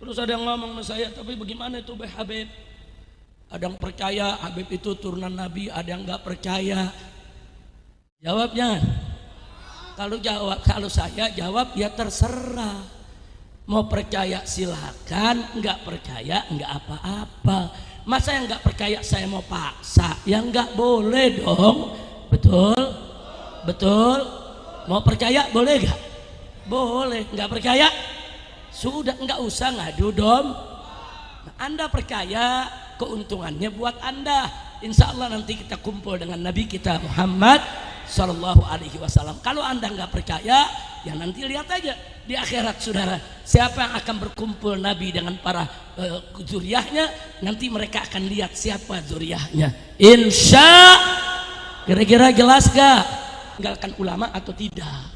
Terus ada yang ngomong sama saya, tapi bagaimana itu Habib? Ada yang percaya Habib itu turunan Nabi, ada yang nggak percaya. Jawabnya, kalau saya jawab ya terserah. Mau percaya silakan, nggak percaya nggak apa-apa. Masa yang nggak percaya saya mau paksa? Ya nggak boleh dong. Betul? Betul? Mau percaya boleh nggak? Boleh. Nggak percaya? Sudah, nggak usah ngadu dom. Nah, Anda percaya, keuntungannya buat Anda. Insya Allah nanti kita kumpul dengan Nabi kita Muhammad Sallallahu Alaihi Wasallam. Kalau Anda nggak percaya, ya nanti lihat aja di akhirat saudara, siapa yang akan berkumpul Nabi dengan para zuriyahnya. Nanti mereka akan lihat siapa zuriyahnya. Insya, kira-kira jelas gak? Meninggalkan ulama atau tidak?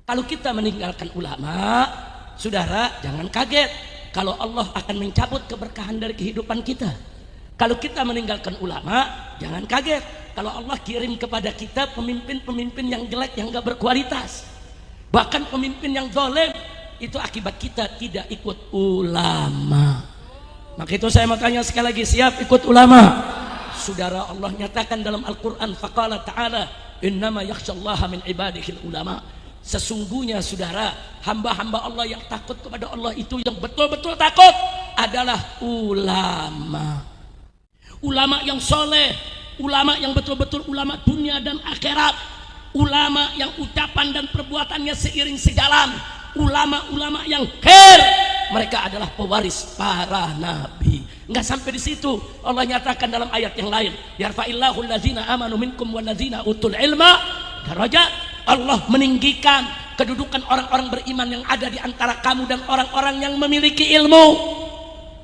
Kalau kita meninggalkan ulama, saudara jangan kaget kalau Allah akan mencabut keberkahan dari kehidupan kita. Kalau kita meninggalkan ulama, jangan kaget kalau Allah kirim kepada kita pemimpin-pemimpin yang jelek, yang gak berkualitas. Bahkan pemimpin yang zalim, itu akibat kita tidak ikut ulama. Maka itu saya mau tanya sekali lagi, siap ikut ulama? Saudara, Allah nyatakan dalam Al-Quran, faqala ta'ala innama yakhshallaha min ibadihil ulama. Sesungguhnya saudara, hamba-hamba Allah yang takut kepada Allah itu, yang betul-betul takut adalah ulama. Ulama yang soleh, ulama yang betul-betul ulama dunia dan akhirat. Ulama yang ucapan dan perbuatannya seiring sejalan. Ulama-ulama yang khair, mereka adalah pewaris para nabi. Enggak sampai di situ, Allah nyatakan dalam ayat yang lain, yarfa'illahu allazina amanu minkum wallazina utul ilma darajat. Allah meninggikan kedudukan orang-orang beriman yang ada di antara kamu dan orang-orang yang memiliki ilmu.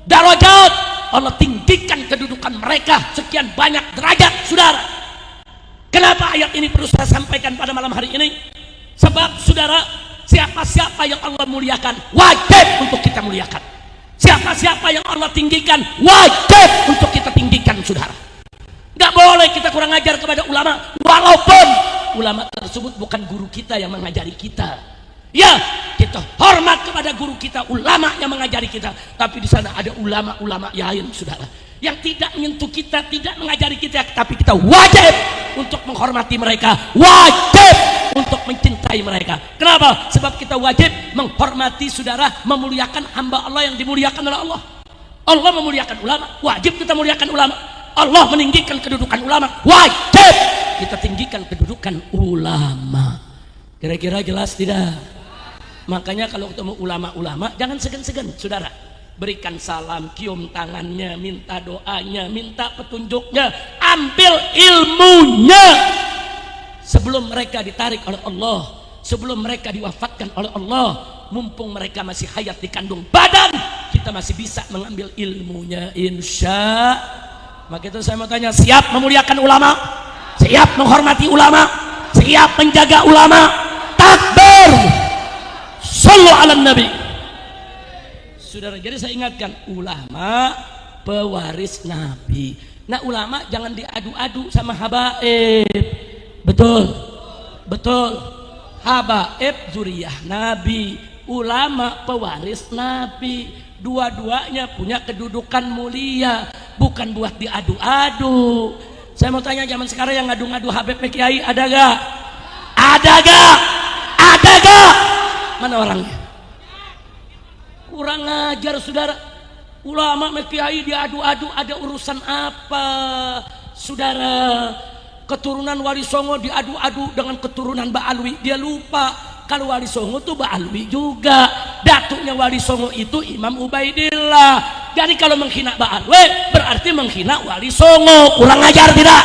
Darajat, Allah tinggikan kedudukan mereka sekian banyak derajat, saudara. Kenapa ayat ini perlu saya sampaikan pada malam hari ini? Sebab saudara, siapa-siapa yang Allah muliakan, wajib untuk kita muliakan. Siapa-siapa yang Allah tinggikan, wajib untuk kita tinggikan, saudara. Gak boleh kita kurang ajar kepada ulama, walaupun ulama tersebut bukan guru kita yang mengajari kita. Ya, kita hormat kepada guru kita, ulama yang mengajari kita. Tapi di sana ada ulama-ulama lain, saudara, yang tidak menyentuh kita, tidak mengajari kita, tapi kita wajib untuk menghormati mereka, wajib untuk mencintai mereka. Kenapa? Sebab kita wajib menghormati, saudara, memuliakan hamba Allah yang dimuliakan oleh Allah. Allah memuliakan ulama, wajib kita muliakan ulama. Allah meninggikan kedudukan ulama, wajib kita tinggikan kedudukan ulama. Kira-kira jelas tidak? Makanya kalau ketemu ulama-ulama jangan segan-segan, saudara. Berikan salam, cium tangannya, minta doanya, minta petunjuknya, ambil ilmunya. Sebelum mereka ditarik oleh Allah, sebelum mereka diwafatkan oleh Allah, mumpung mereka masih hayat di kandung badan, kita masih bisa mengambil ilmunya, insya. Maka itu saya mau tanya, siap memuliakan ulama? Siap menghormati ulama? Siap menjaga ulama? Takbir! Sallu ala nabi. Saudara, jadi saya ingatkan, ulama pewaris Nabi. Nah, ulama jangan diadu-adu sama habaib. Betul? Betul. Habaib zuriyah Nabi, ulama pewaris Nabi. Dua-duanya punya kedudukan mulia, bukan buat diadu-adu. Saya mau tanya, zaman sekarang yang ngadu-ngadu Habib Kiai ada gak? Ada gak? Ada gak? Mana orangnya? Kurang ajar, saudara. Ulama Kiai diadu-adu, ada urusan apa, saudara? Keturunan Wali Songo diadu-adu dengan keturunan Mbak Alwi, dia lupa kalau Wali Songo itu Mbak Alwi juga. Datuknya Wali Songo itu Imam Ubaidillah. Jadi kalau menghina Mbak Alwi berarti menghina Wali Songo. Kurang ajar tidak?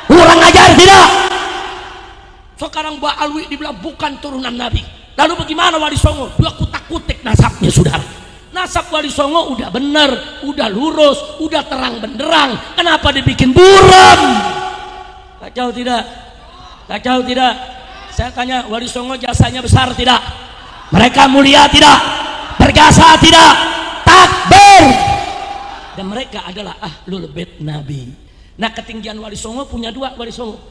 Kurang ajar tidak? Sekarang Mbak Alwi dibilang bukan turunan Nabi. Lalu bagaimana Wali Songo? Dia kutak-kutik nasabnya, saudara. Nasab Wali Songo udah bener, udah lurus, udah terang benderang. Kenapa dibikin buram? Kacau tidak? Kacau tidak? Saya tanya, Wali Songo jasanya besar tidak? Mereka mulia tidak? Berjasa tidak? Takbir! Dan mereka adalah ahlul bait Nabi. Nah, ketinggian Wali Songo punya dua Wali Songo.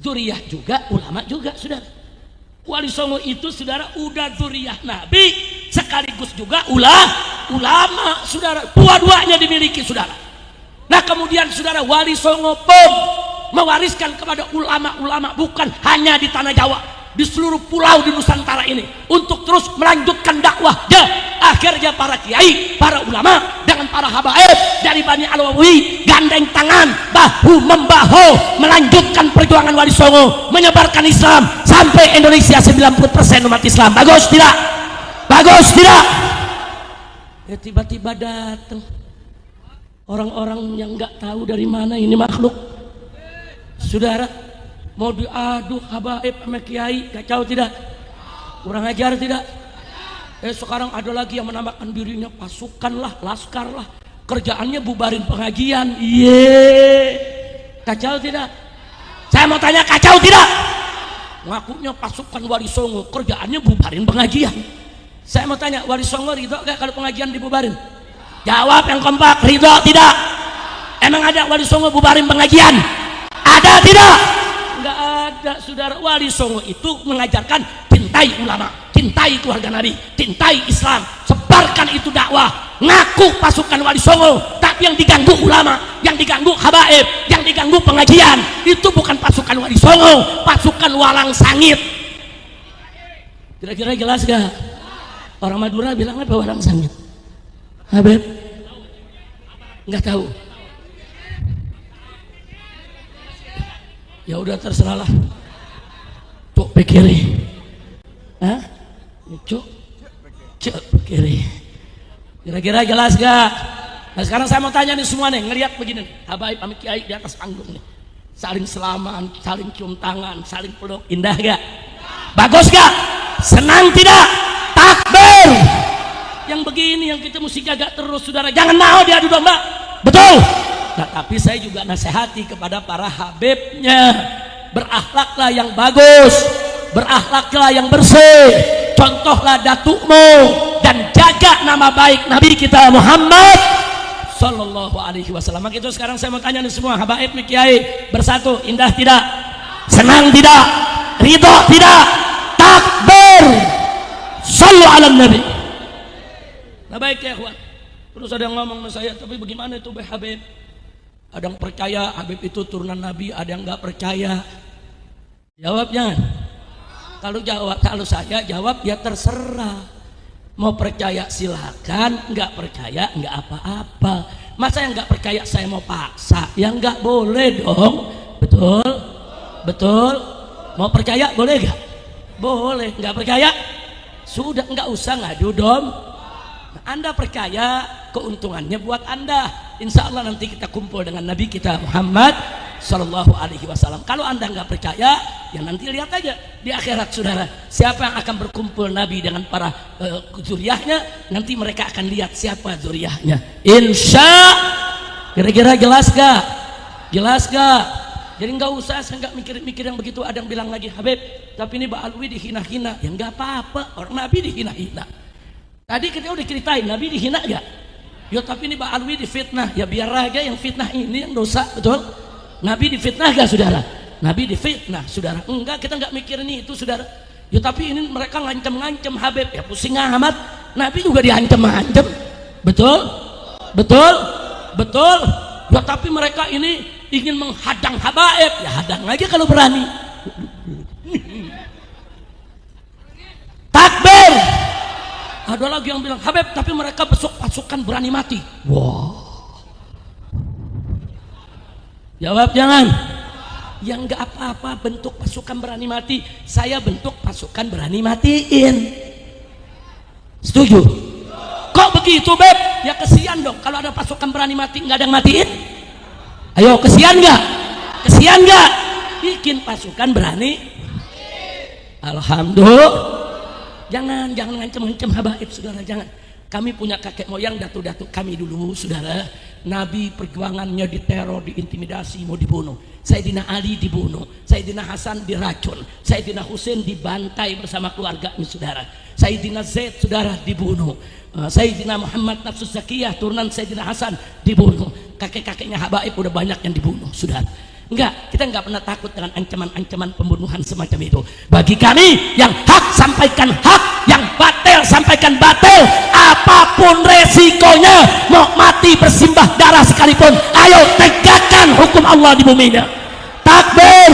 Zuriyah juga, ulama juga, saudara. Wali Songo itu, saudara, udah zuriyah Nabi, sekaligus juga ulama, saudara. Dua-duanya dimiliki, saudara. Nah kemudian saudara, Wali Songo pun mewariskan kepada ulama-ulama bukan hanya di tanah Jawa, di seluruh pulau di Nusantara ini, untuk terus melanjutkan dakwah. Akhirnya para kiai, para ulama dengan para habaib dari Bani Alwawi gandeng tangan, bahu membahu melanjutkan perjuangan Wali Songo, menyebarkan Islam sampai Indonesia 90% umat Islam. Bagus tidak? Bagus tidak? Ya tiba-tiba datang orang-orang yang nggak tahu dari mana ini makhluk, saudara. Mau diadu habaib sama kiai, kacau tidak? Kurang ajar tidak? Sekarang ada lagi yang menamakan dirinya pasukan lah, laskar lah, kerjaannya bubarin pengajian. Kacau tidak? Saya mau tanya, kacau tidak? Ngakunya pasukan Wali Songo, kerjaannya bubarin pengajian. Saya mau tanya, Wali Songo ridho gak kalau pengajian dibubarin? Jawab yang kompak, ridho tidak? Emang ada Wali Songo bubarin pengajian? Ada tidak? Enggak ada, saudara. Wali Songo itu mengajarkan cintai ulama, cintai keluarga Nabi, cintai Islam, sebarkan itu dakwah. Ngaku pasukan Wali Songo, tapi yang diganggu ulama, yang diganggu habaib, yang diganggu pengajian, itu bukan pasukan Wali Songo, pasukan walang sangit. Kira-kira jelas gak? Orang Madura bilang apa walang sangit? Habib? Nggak tahu. Ya udah terserahlah. Cuk pikiri. Hah? Cuk pikiri. Kira-kira jelas gak? Nah sekarang saya mau tanya nih semua nih, ngelihat begini nih, habaib pamit kiai di atas panggung nih, saling salaman, saling cium tangan, saling peluk, indah gak? Bagus gak? Senang tidak? Takbir. Yang begini yang kita mesti jaga terus, saudara. Jangan mau diadu domba, betul? Nah tapi saya juga nasihati kepada para habibnya, berakhlaklah yang bagus, berakhlaklah yang bersih, contohlah datukmu, dan jaga nama baik Nabi kita Muhammad Sallallahu Alaihi Wasallam. Maka itu sekarang saya mau tanya nih semua habaib nih kiai, bersatu, indah tidak? Senang tidak? Ridho tidak? Takbir. Sallu ala Nabi. Nah baik ya kawan. Terus ada yang ngomong sama saya, tapi bagaimana itu Habib? Ada yang percaya Habib itu turunan Nabi, ada yang nggak percaya. Jawabnya, kalau saya jawab ya terserah. Mau percaya silakan, nggak percaya nggak apa-apa. Masa yang nggak percaya saya mau paksa? Ya nggak boleh dong. Betul, betul. Mau percaya boleh nggak? Boleh. Nggak percaya? Sudah nggak usah ngadu dom. Anda percaya, keuntungannya buat Anda. Insya Allah nanti kita kumpul dengan Nabi kita Muhammad Sallallahu Alaihi Wasallam. Kalau Anda nggak percaya, ya nanti lihat aja di akhirat, saudara. Siapa yang akan berkumpul Nabi dengan para zuriyahnya, nanti mereka akan lihat siapa zuriyahnya. Insya. Kira-kira jelas gak? Jelas gak? Jadi nggak usah, saya nggak mikir-mikir yang begitu. Ada yang bilang lagi, Habib, tapi ini Mbak Alwi dihina-hina. Ya nggak apa-apa, orang Nabi dihina-hina. Tadi kita udah ceritain, Nabi dihina gak? Ya tapi ini Mbak Alwi difitnah. Ya biar aja yang fitnah ini yang dosa, betul? Nabi difitnah gak, saudara? Nabi difitnah, saudara. Enggak, kita nggak mikir ini itu, saudara. Ya tapi ini mereka ngancem-ngancem Habib. Ya pusing amat. Nabi juga diancem-ancem. Betul? Betul? Betul? Ya tapi mereka ini ingin menghadang habaib. Ya hadang aja kalau berani. Takbir. Ada lagi yang bilang, Habib, tapi mereka besok pasukan berani mati. Wow. Jawab jangan. Ya enggak apa-apa bentuk pasukan berani mati. Saya bentuk pasukan berani matiin. Setuju? Kok begitu, Beb? Ya kesian dong kalau ada pasukan berani mati nggak ada yang matiin. Ayo, kesian nggak? Kesian nggak? Bikin pasukan berani. Alhamdulillah. Jangan ngancem-ngancem habaib, saudara, jangan. Kami punya kakek moyang, datuk-datuk kami dulu, saudara. Nabi perjuangannya diteror, diintimidasi, mau dibunuh. Sayyidina Ali dibunuh, Sayyidina Hasan diracun, Sayyidina Husain dibantai bersama keluarganya, saudara. Sayyidina Zaid, saudara, dibunuh. Sayyidina Muhammad Nafsus Zakiyah, turunan Sayyidina Hasan, dibunuh. Kakek-kakeknya habaib udah banyak yang dibunuh, saudara. Enggak, kita enggak pernah takut dengan ancaman-ancaman pembunuhan semacam itu. Bagi kami yang hak, sampaikan hak, yang batil sampaikan batil, apapun resikonya, mau mati bersimbah darah sekalipun, ayo tegakkan hukum Allah di buminya. Takbir,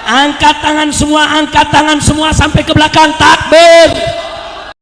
angkat tangan semua sampai ke belakang. Takbir.